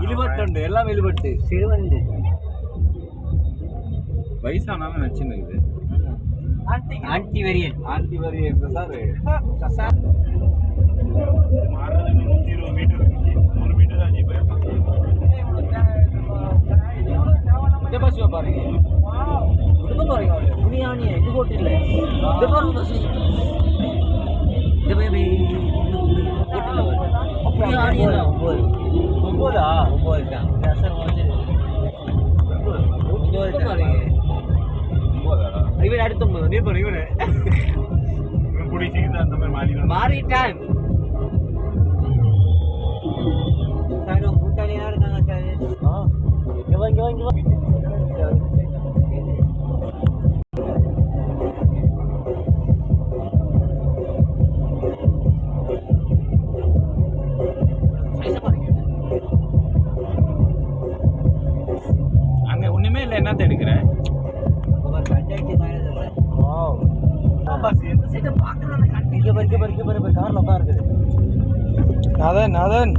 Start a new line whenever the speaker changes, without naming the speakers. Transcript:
இழுபட்டு எல்லாம் இழுபட்டு
சிறுவண்டு
வயசானாலும் நச்சுன்னு
ஆன்டி வெரியன்
சார் பாருங்க
புனியானிய இது போட்டு இல்லை இது பாருங்க பஸ் இது பேபி புனியானிய 9 தான் சார் இவன் அடுத்த நீர் போற இவனு மாறிட்டான் சார் கூட்டாளியா இருக்காங்க சார் இங்க வா
அங்க ஒண்ணுமே இல்லை என்னத்த எடுக்கிறேன்
கார்ல தான் இருக்குது
நாதன்